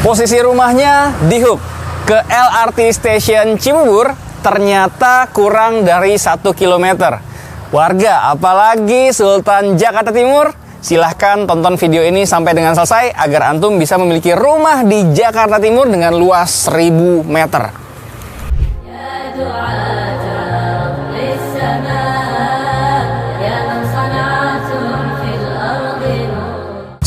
Posisi rumahnya di hook ke LRT Station Cibubur ternyata kurang dari 1 km. Warga, apalagi Sultan Jakarta Timur, silahkan tonton video ini sampai dengan selesai agar antum bisa memiliki rumah di Jakarta Timur dengan luas 1000 meter.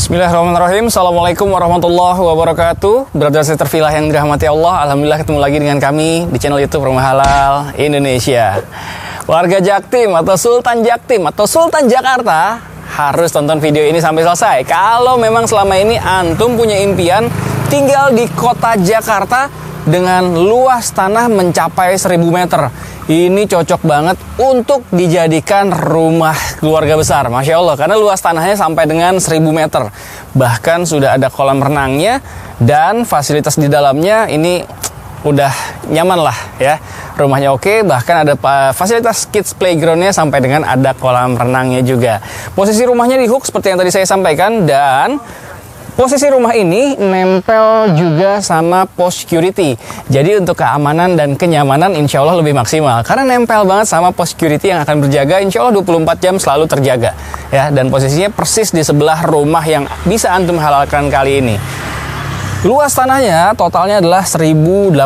Bismillahirrahmanirrahim. Assalamualaikum warahmatullahi wabarakatuh. Brother sister fillah yang dirahmati Allah, alhamdulillah ketemu lagi dengan kami di channel YouTube Rumah Halal Indonesia. Warga Jaktim atau Sultan Jaktim atau Sultan Jakarta harus tonton video ini sampai selesai. Kalau memang selama ini antum punya impian tinggal di kota Jakarta dengan luas tanah mencapai 1000 meter. Ini cocok banget untuk dijadikan rumah keluarga besar. Masya Allah, karena luas tanahnya sampai dengan 1000 meter. Bahkan sudah ada kolam renangnya dan fasilitas di dalamnya ini udah nyaman lah ya. Rumahnya oke, bahkan ada fasilitas kids playgroundnya sampai dengan ada kolam renangnya juga. Posisi rumahnya di hook seperti yang tadi saya sampaikan, dan posisi rumah ini nempel juga sama pos security. Jadi untuk keamanan dan kenyamanan insya Allah lebih maksimal. Karena nempel banget sama pos security yang akan berjaga insya Allah 24 jam selalu terjaga. Ya, dan posisinya persis di sebelah rumah yang bisa antum halalkan kali ini. Luas tanahnya totalnya adalah 1018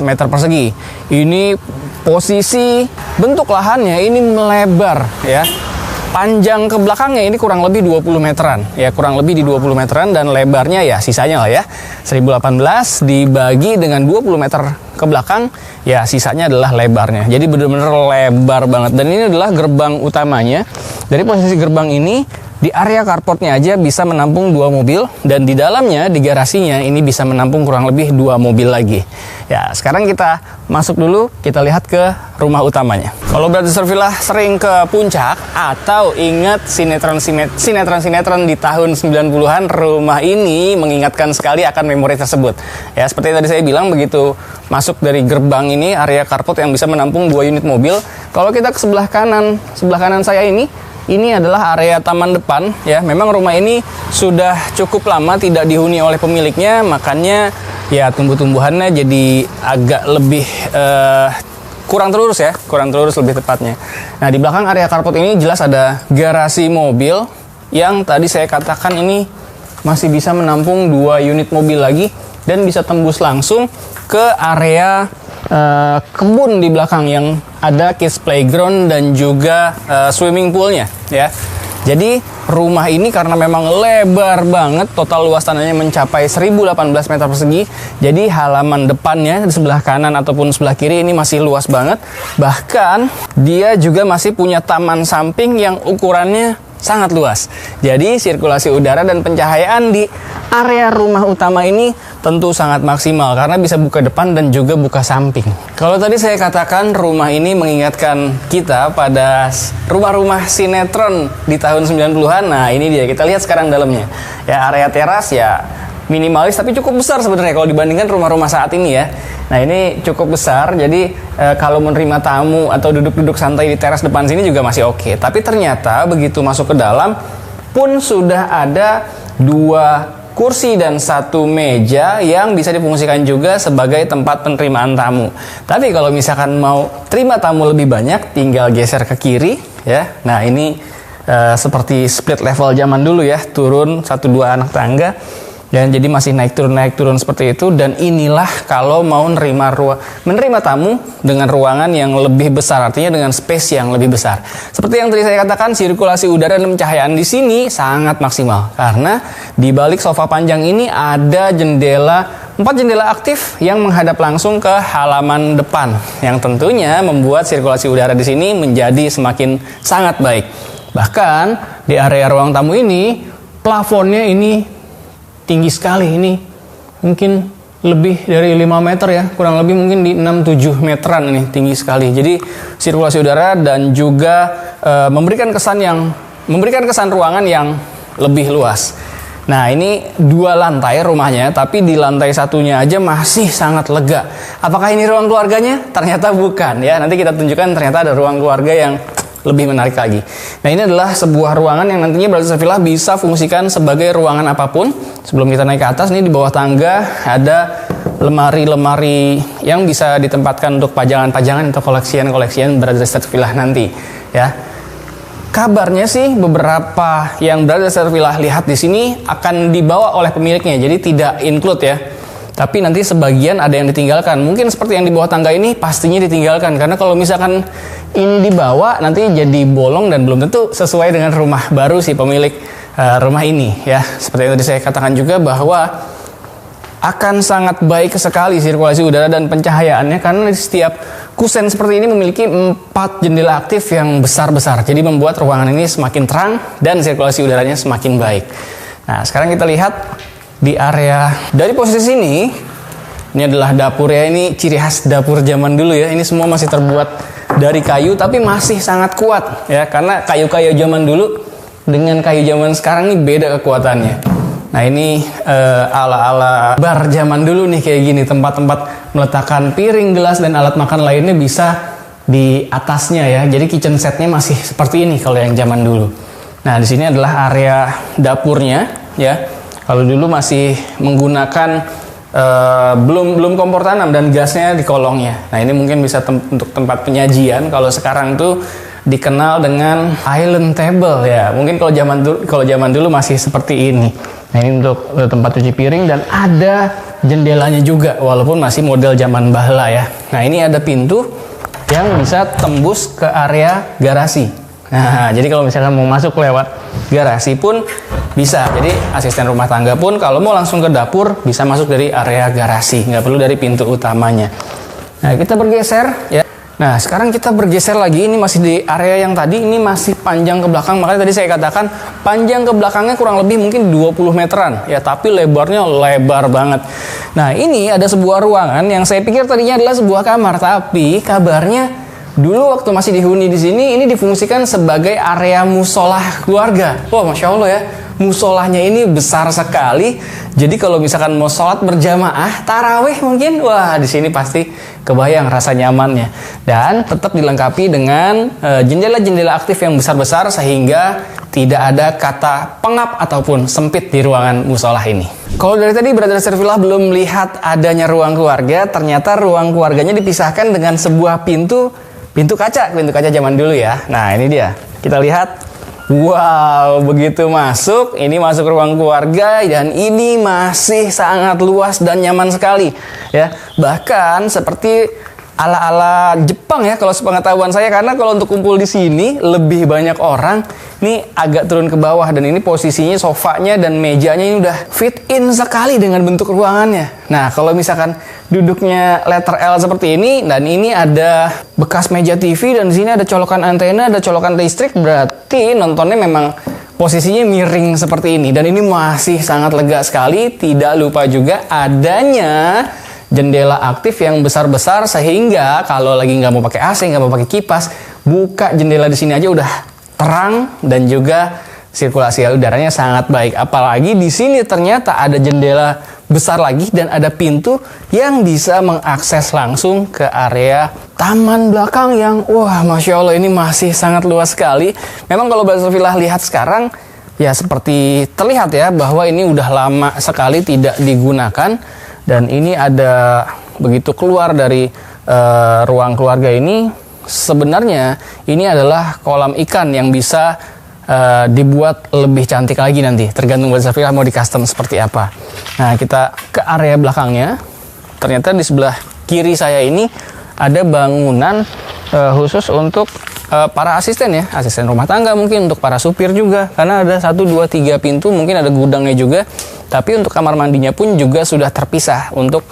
meter persegi. Ini posisi bentuk lahannya ini melebar ya. Panjang ke belakangnya ini kurang lebih 20 meteran. Ya, kurang lebih di 20 meteran dan lebarnya ya sisanya lah ya. 1018 dibagi dengan 20 meter ke belakang, ya sisanya adalah lebarnya. Jadi benar-benar lebar banget. Dan ini adalah gerbang utamanya. Dari posisi gerbang ini di area carportnya aja bisa menampung 2 mobil, dan di dalamnya, di garasinya ini bisa menampung kurang lebih 2 mobil lagi. Ya, sekarang kita masuk dulu, kita lihat ke rumah utamanya. Kalau berarti Servilah sering ke puncak atau ingat sinetron di tahun 90-an, rumah ini mengingatkan sekali akan memori tersebut. Ya, seperti yang tadi saya bilang, begitu masuk dari gerbang ini, area carport yang bisa menampung 2 unit mobil. Kalau kita ke sebelah kanan saya ini adalah area taman depan ya. Memang rumah ini sudah cukup lama tidak dihuni oleh pemiliknya, makanya ya tumbuh-tumbuhannya jadi agak lebih kurang terurus lebih tepatnya. Nah, di belakang area carport ini jelas ada garasi mobil yang tadi saya katakan ini masih bisa menampung 2 unit mobil lagi dan bisa tembus langsung ke area kebun di belakang yang ada kids playground dan juga swimming poolnya ya. Jadi rumah ini karena memang lebar banget, total luas tanahnya mencapai 1018 meter persegi. Jadi halaman depannya di sebelah kanan ataupun sebelah kiri ini masih luas banget. Bahkan dia juga masih punya taman samping yang ukurannya sangat luas. Jadi sirkulasi udara dan pencahayaan di area rumah utama ini tentu sangat maksimal karena bisa buka depan dan juga buka samping. Kalau tadi saya katakan rumah ini mengingatkan kita pada rumah-rumah sinetron di tahun 90-an. Nah, ini dia. Kita lihat sekarang dalamnya. Ya, area teras ya minimalis tapi cukup besar sebenarnya kalau dibandingkan rumah-rumah saat ini ya. Nah, ini cukup besar, jadi kalau menerima tamu atau duduk-duduk santai di teras depan sini juga masih oke. Tapi ternyata begitu masuk ke dalam pun sudah ada 2 kursi dan 1 meja yang bisa difungsikan juga sebagai tempat penerimaan tamu. Tapi kalau misalkan mau terima tamu lebih banyak, tinggal geser ke kiri ya. Nah, ini seperti split level zaman dulu ya, turun 1-2 anak tangga. Dan jadi masih naik turun seperti itu. Dan inilah kalau mau menerima tamu dengan ruangan yang lebih besar, artinya dengan space yang lebih besar. Seperti yang tadi saya katakan, sirkulasi udara dan pencahayaan di sini sangat maksimal karena di balik sofa panjang ini ada 4 jendela aktif yang menghadap langsung ke halaman depan, yang tentunya membuat sirkulasi udara di sini menjadi semakin sangat baik. Bahkan di area ruang tamu ini plafonnya ini tinggi sekali, ini mungkin lebih dari 5 meter ya, kurang lebih mungkin di 6-7 meteran ini, tinggi sekali. Jadi sirkulasi udara dan juga memberikan kesan ruangan yang lebih luas. Nah, ini 2 lantai rumahnya, tapi di lantai 1-nya aja masih sangat lega. Apakah ini ruang keluarganya? Ternyata bukan ya. Nanti kita tunjukkan ternyata ada ruang keluarga yang lebih menarik lagi. Nah, ini adalah sebuah ruangan yang nantinya Brothers Villa bisa fungsikan sebagai ruangan apapun. Sebelum kita naik ke atas, nih di bawah tangga ada lemari-lemari yang bisa ditempatkan untuk pajangan-pajangan atau koleksian-koleksian Brothers Villa nanti, ya. Kabarnya sih beberapa yang Brothers Villa lihat di sini akan dibawa oleh pemiliknya, jadi tidak include ya. Tapi nanti sebagian ada yang ditinggalkan. Mungkin seperti yang di bawah tangga ini pastinya ditinggalkan. Karena kalau misalkan ini dibawa nanti jadi bolong dan belum tentu sesuai dengan rumah baru si pemilik rumah ini ya. Seperti yang tadi saya katakan juga bahwa akan sangat baik sekali sirkulasi udara dan pencahayaannya. Karena setiap kusen seperti ini memiliki 4 jendela aktif yang besar-besar. Jadi membuat ruangan ini semakin terang dan sirkulasi udaranya semakin baik. Nah, sekarang kita lihat di area dari posisi sini, ini adalah dapur ya. Ini ciri khas dapur zaman dulu ya. Ini semua masih terbuat dari kayu tapi masih sangat kuat ya, karena kayu-kayu zaman dulu dengan kayu zaman sekarang ini beda kekuatannya. Nah, ini ala-ala bar zaman dulu nih kayak gini, tempat-tempat meletakkan piring, gelas dan alat makan lainnya bisa di atasnya ya. Jadi kitchen setnya masih seperti ini kalau yang zaman dulu. Nah, di sini adalah area dapurnya ya. Kalau dulu masih menggunakan belum kompor tanam dan gasnya di kolongnya. Nah, ini mungkin bisa untuk tempat penyajian. Kalau sekarang tuh dikenal dengan island table ya. Mungkin kalau zaman dulu masih seperti ini. Nah, ini untuk tempat cuci piring dan ada jendelanya juga walaupun masih model zaman bahla ya. Nah, ini ada pintu yang bisa tembus ke area garasi. Nah, jadi kalau misalkan mau masuk lewat garasi pun bisa. Jadi asisten rumah tangga pun kalau mau langsung ke dapur bisa masuk dari area garasi, nggak perlu dari pintu utamanya. Nah, kita bergeser ya. Nah, sekarang kita bergeser lagi. Ini masih di area yang tadi, ini masih panjang ke belakang. Makanya tadi saya katakan panjang ke belakangnya kurang lebih mungkin 20 meteran ya, tapi lebarnya lebar banget. Nah, ini ada sebuah ruangan yang saya pikir tadinya adalah sebuah kamar, tapi kabarnya dulu waktu masih dihuni di sini ini difungsikan sebagai area musolah keluarga. Wah, Masya Allah ya. Musolahnya ini besar sekali. Jadi kalau misalkan mau sholat berjamaah, tarawih mungkin, wah di sini pasti kebayang rasa nyamannya. Dan tetap dilengkapi dengan jendela-jendela aktif yang besar-besar sehingga tidak ada kata pengap ataupun sempit di ruangan musolah ini. Kalau dari tadi Brothers Villa belum melihat adanya ruang keluarga, ternyata ruang keluarganya dipisahkan dengan sebuah pintu kaca zaman dulu ya. Nah, ini dia. Kita lihat. Wow, begitu masuk, ini masuk ruang keluarga dan ini masih sangat luas dan nyaman sekali ya. Bahkan seperti ala-ala Jepang ya kalau sepengetahuan saya, karena kalau untuk kumpul di sini lebih banyak orang. Ini agak turun ke bawah dan ini posisinya sofanya dan mejanya ini udah fit in sekali dengan bentuk ruangannya. Nah, kalau misalkan duduknya letter L seperti ini dan ini ada bekas meja TV dan di sini ada colokan antena, ada colokan listrik, berarti nontonnya memang posisinya miring seperti ini dan ini masih sangat lega sekali. Tidak lupa juga adanya jendela aktif yang besar-besar sehingga kalau lagi nggak mau pakai AC, nggak mau pakai kipas, buka jendela di sini aja udah terang dan juga sirkulasi udaranya sangat baik. Apalagi di sini ternyata ada jendela besar lagi dan ada pintu yang bisa mengakses langsung ke area taman belakang yang wah, Masya Allah, ini masih sangat luas sekali. Memang kalau Brothers Villa lihat sekarang ya seperti terlihat ya bahwa ini udah lama sekali tidak digunakan dan ini ada begitu keluar dari ruang keluarga ini. Sebenarnya ini adalah kolam ikan yang bisa dibuat lebih cantik lagi nanti, tergantung Brothers Villa mau di custom seperti apa. Nah, kita ke area belakangnya. Ternyata di sebelah kiri saya ini ada bangunan khusus untuk para asisten ya, asisten rumah tangga, mungkin untuk para supir juga, karena ada 1, 2, 3 pintu, mungkin ada gudangnya juga. Tapi untuk kamar mandinya pun juga sudah terpisah untuk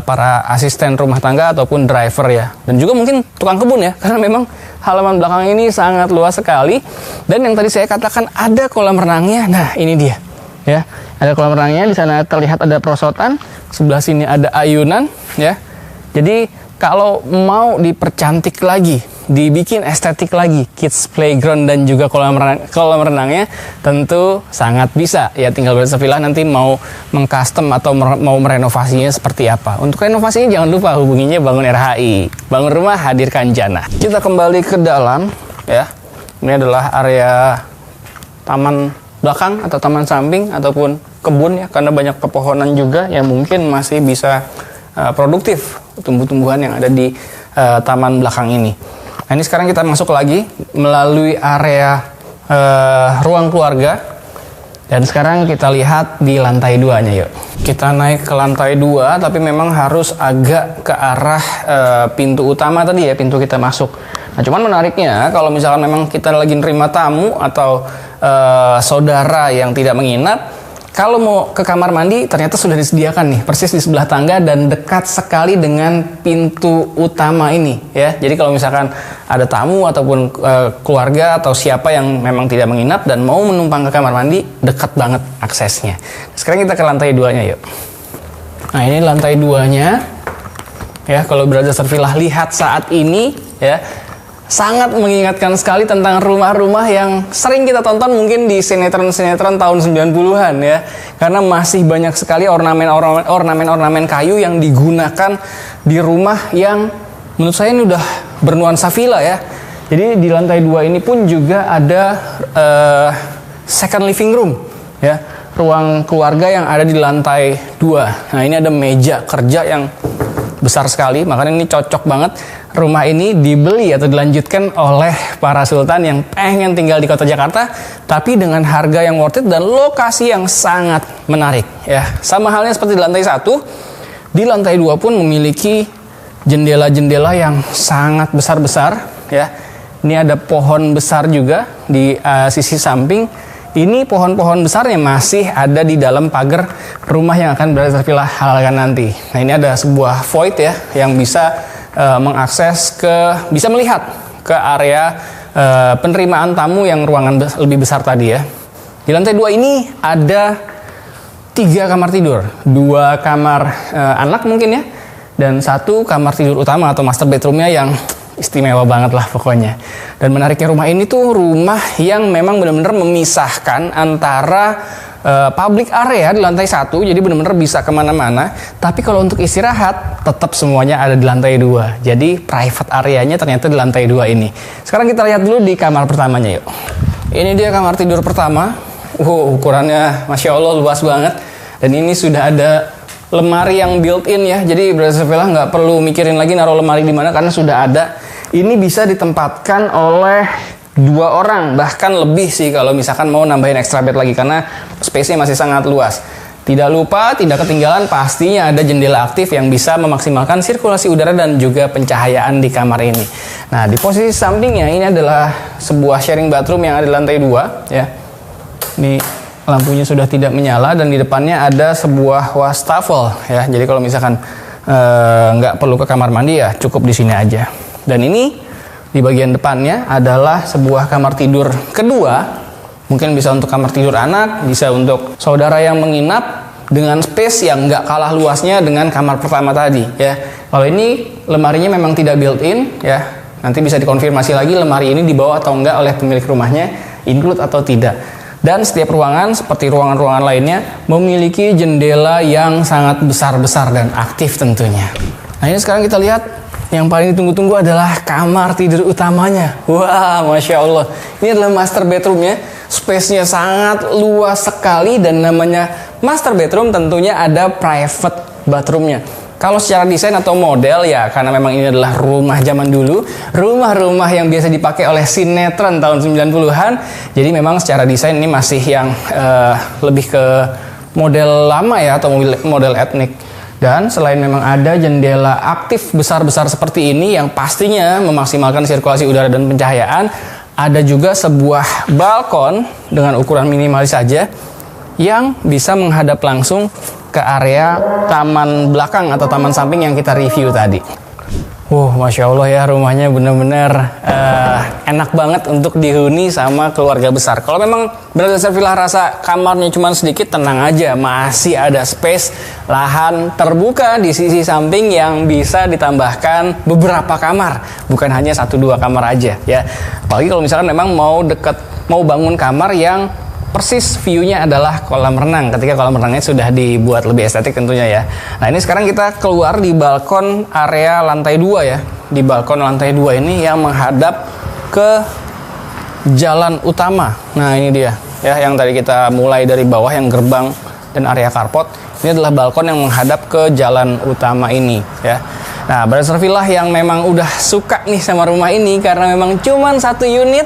para asisten rumah tangga ataupun driver ya, dan juga mungkin tukang kebun ya, karena memang halaman belakang ini sangat luas sekali. Dan yang tadi saya katakan ada kolam renangnya. Nah, ini dia ya, ada kolam renangnya. Di sana terlihat ada perosotan, sebelah sini ada ayunan ya. Jadi kalau mau dipercantik lagi, dibikin estetik lagi, kids playground dan juga kolam renangnya tentu sangat bisa. Ya tinggal Brothers Villa nanti mau mengcustom atau mau merenovasinya seperti apa. Untuk renovasinya jangan lupa hubunginya Bangun RHI. Bangun rumah, hadirkan jannah. Kita kembali ke dalam. ya. Ini adalah area taman belakang atau taman samping ataupun kebun ya, karena banyak pepohonan juga yang mungkin masih bisa produktif tumbuh-tumbuhan yang ada di taman belakang ini. Nah, ini sekarang kita masuk lagi melalui area ruang keluarga. Dan sekarang kita lihat di lantai 2-nya yuk. Kita naik ke lantai 2, tapi memang harus agak ke arah pintu utama tadi ya, pintu kita masuk. Nah, cuman menariknya kalau misalkan memang kita lagi nerima tamu atau saudara yang tidak menginap, kalau mau ke kamar mandi ternyata sudah disediakan nih, persis di sebelah tangga dan dekat sekali dengan pintu utama ini ya. Jadi kalau misalkan ada tamu ataupun keluarga atau siapa yang memang tidak menginap dan mau menumpang ke kamar mandi, dekat banget aksesnya. Sekarang kita ke lantai 2-nya yuk. Nah, ini lantai 2-nya ya. Kalau Brother Villa lihat saat ini ya, sangat mengingatkan sekali tentang rumah-rumah yang sering kita tonton mungkin di sinetron-sinetron tahun 90-an ya. Karena masih banyak sekali ornamen kayu yang digunakan di rumah yang menurut saya ini udah bernuansa villa ya. Jadi di lantai 2 ini pun juga ada second living room ya, ruang keluarga yang ada di lantai 2. Nah, ini ada meja kerja yang besar sekali, makanya ini cocok banget. Rumah ini dibeli atau dilanjutkan oleh para sultan yang pengen tinggal di kota Jakarta, tapi dengan harga yang worth it dan lokasi yang sangat menarik ya. Sama halnya seperti di lantai 1, di lantai 2 pun memiliki jendela-jendela yang sangat besar-besar ya. Ini ada pohon besar juga di sisi samping. Ini pohon-pohon besarnya masih ada di dalam pagar rumah yang akan Brother Villa halalkan nanti. Nah, ini ada sebuah void ya yang bisa mengakses bisa melihat ke area penerimaan tamu yang ruangan lebih besar tadi ya. Di lantai 2 ini ada 3 kamar tidur, 2 kamar anak mungkin ya, dan 1 kamar tidur utama atau master bedroomnya yang istimewa banget lah pokoknya. Dan menariknya rumah ini tuh rumah yang memang benar-benar memisahkan antara public area di lantai 1, jadi benar-benar bisa kemana-mana. Tapi kalau untuk istirahat tetap semuanya ada di lantai 2. Jadi private areanya ternyata di lantai 2 ini. Sekarang kita lihat dulu di kamar pertamanya yuk. Ini dia kamar tidur pertama. Ukurannya Masya Allah luas banget. Dan ini sudah ada lemari yang built-in ya. Jadi Brother Villa nggak perlu mikirin lagi naruh lemari di mana karena sudah ada. Ini bisa ditempatkan oleh 2 orang, bahkan lebih sih kalau misalkan mau nambahin extra bed lagi karena space-nya masih sangat luas. Tidak lupa, tidak ketinggalan pastinya ada jendela aktif yang bisa memaksimalkan sirkulasi udara dan juga pencahayaan di kamar ini. Nah, di posisi sampingnya ini adalah sebuah sharing bathroom yang ada di lantai 2 ya. Ini lampunya sudah tidak menyala dan di depannya ada sebuah wastafel ya. Jadi kalau misalkan nggak perlu ke kamar mandi ya cukup di sini aja. Dan ini di bagian depannya adalah sebuah kamar tidur kedua. Mungkin bisa untuk kamar tidur anak, bisa untuk saudara yang menginap dengan space yang nggak kalah luasnya dengan kamar pertama tadi ya. Kalau ini lemarinya memang tidak built-in ya. Nanti bisa dikonfirmasi lagi lemari ini dibawa atau enggak oleh pemilik rumahnya, include atau tidak. Dan setiap ruangan seperti ruangan-ruangan lainnya memiliki jendela yang sangat besar-besar dan aktif tentunya. Nah, ini sekarang kita lihat yang paling ditunggu-tunggu adalah kamar tidur utamanya. Wah, Masya Allah. Ini adalah master bedroomnya. Space-nya sangat luas sekali dan namanya master bedroom tentunya ada private bathroomnya. Kalau secara desain atau model ya, karena memang ini adalah rumah zaman dulu, rumah-rumah yang biasa dipakai oleh sinetron tahun 90-an. Jadi memang secara desain ini masih yang lebih ke model lama ya, atau model etnik. Dan selain memang ada jendela aktif besar-besar seperti ini yang pastinya memaksimalkan sirkulasi udara dan pencahayaan, ada juga sebuah balkon dengan ukuran minimalis saja yang bisa menghadap langsung ke area taman belakang atau taman samping yang kita review tadi. Masya Allah ya, rumahnya benar-benar enak banget untuk dihuni sama keluarga besar. Kalau memang Brother Villa rasa kamarnya cuma sedikit, tenang aja, masih ada space lahan terbuka di sisi samping yang bisa ditambahkan beberapa kamar, bukan hanya 1-2 kamar aja ya. Apalagi kalau misalkan memang mau bangun kamar yang persis view-nya adalah kolam renang, ketika kolam renangnya sudah dibuat lebih estetik tentunya ya. Nah, ini sekarang kita keluar di balkon area lantai 2 ya. Di balkon lantai 2 ini yang menghadap ke jalan utama. Nah ini dia ya, yang tadi kita mulai dari bawah yang gerbang dan area carport. Ini adalah balkon yang menghadap ke jalan utama ini ya. Nah, Brother Villa yang memang udah suka nih sama rumah ini karena memang cuman 1 unit.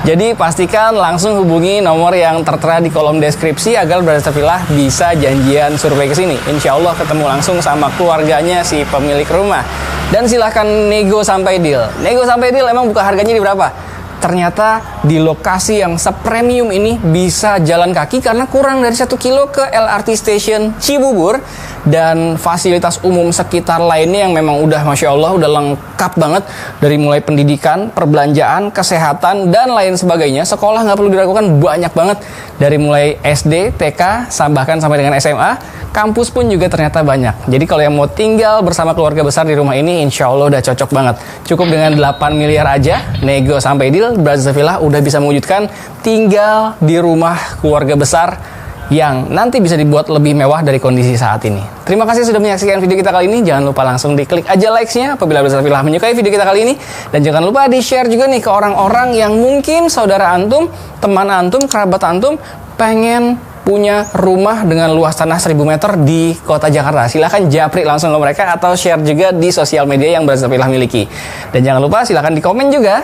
Jadi pastikan langsung hubungi nomor yang tertera di kolom deskripsi agar Brother Villa bisa janjian survei ke sini. Insya Allah ketemu langsung sama keluarganya si pemilik rumah. Dan silahkan nego sampai deal. Nego sampai deal emang buka harganya di berapa? Ternyata di lokasi yang sepremium ini bisa jalan kaki karena kurang dari 1 kilo ke LRT Station Cibubur. Dan fasilitas umum sekitar lainnya yang memang udah Masya Allah udah lengkap banget. Dari mulai pendidikan, perbelanjaan, kesehatan, dan lain sebagainya. Sekolah nggak perlu diragukan, banyak banget. Dari mulai SD, TK, bahkan sampai dengan SMA. Kampus pun juga ternyata banyak. Jadi kalau yang mau tinggal bersama keluarga besar di rumah ini, insya Allah udah cocok banget. Cukup dengan 8 miliar aja, nego sampai deal, Brother Villa udah bisa mewujudkan tinggal di rumah keluarga besar yang nanti bisa dibuat lebih mewah dari kondisi saat ini. Terima kasih sudah menyaksikan video kita kali ini. Jangan lupa langsung diklik aja likes-nya apabila Brother Villa menyukai video kita kali ini. Dan jangan lupa di-share juga nih ke orang-orang yang mungkin saudara antum, teman antum, kerabat antum pengen punya rumah dengan luas tanah 1000 meter di kota Jakarta. Silahkan japri langsung ke mereka atau share juga di sosial media yang Brother Villa miliki. Dan jangan lupa silahkan di komen juga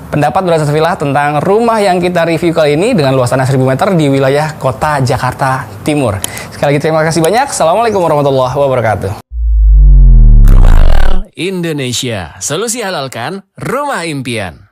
pendapat Brother Villa tentang rumah yang kita review kali ini dengan luas tanah 1000 meter di wilayah kota Jakarta Timur. Sekali lagi terima kasih banyak. Assalamualaikum warahmatullahi wabarakatuh. Rumah Halal Indonesia. Solusi halalkan rumah impian.